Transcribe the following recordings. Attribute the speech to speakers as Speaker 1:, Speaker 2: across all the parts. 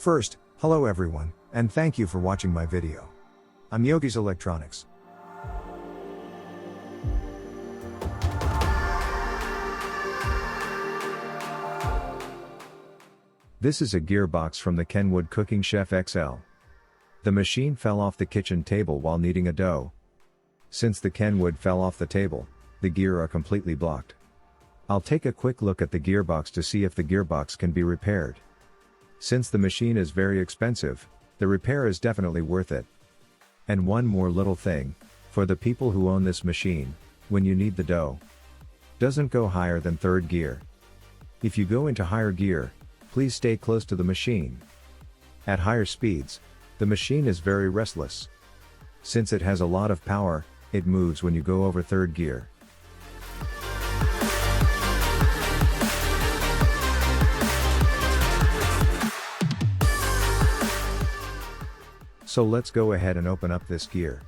Speaker 1: First, hello everyone, and thank you for watching my video. I'm Yogi's Electronics. This is a gearbox from the Kenwood Cooking Chef XL. The machine fell off the kitchen table while kneading a dough. Since the Kenwood fell off the table, the gear are completely blocked. I'll take a quick look at the gearbox to see if the gearbox can be repaired. Since the machine is very expensive, the repair is definitely worth it. And one more little thing, for the people who own this machine, when you knead the dough, doesn't go higher than third gear. If you go into higher gear, please stay close to the machine. At higher speeds, the machine is very restless. Since it has a lot of power, it moves when you go over third gear. So let's go ahead and open up this gear.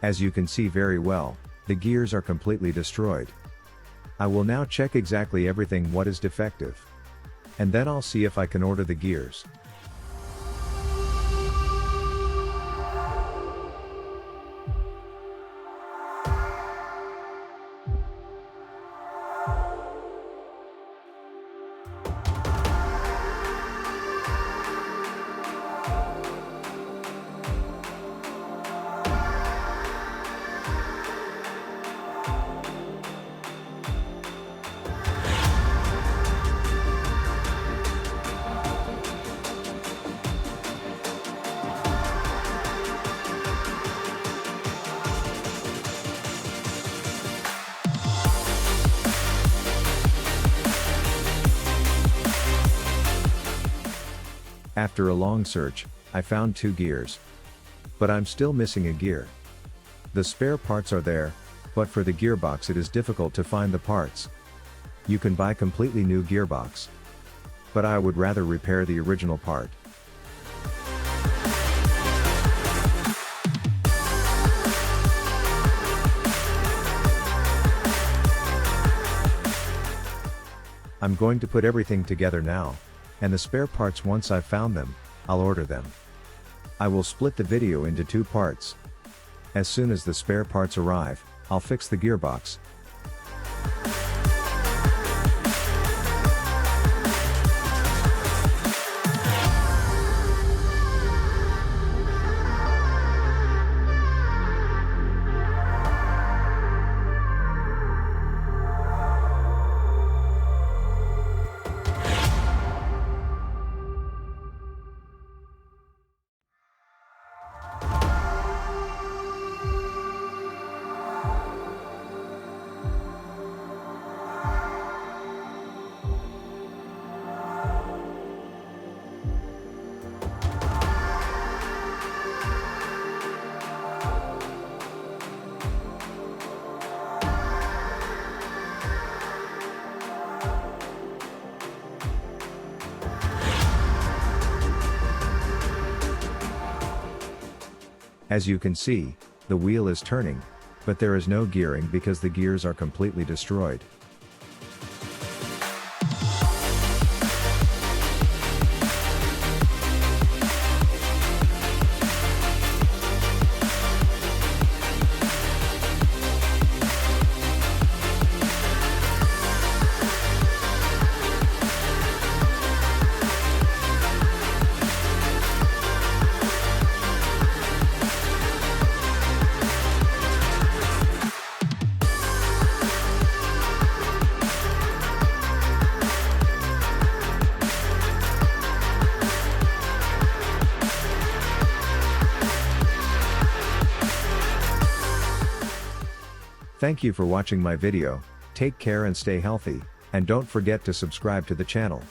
Speaker 1: As you can see very well, the gears are completely destroyed. I will now check exactly everything what is defective. And then I'll see if I can order the gears. After a long search, I found 2 gears. But I'm still missing a gear. The spare parts are there, but for the gearbox it is difficult to find the parts. You can buy completely new gearbox. But I would rather repair the original part. I'm going to put everything together now, and the spare parts, once I've found them, I'll order them. I will split the video into 2 parts. As soon as the spare parts arrive, I'll fix the gearbox. As you can see, the wheel is turning, but there is no gearing because the gears are completely destroyed. Thank you for watching my video. Take care and stay healthy, and don't forget to subscribe to the channel.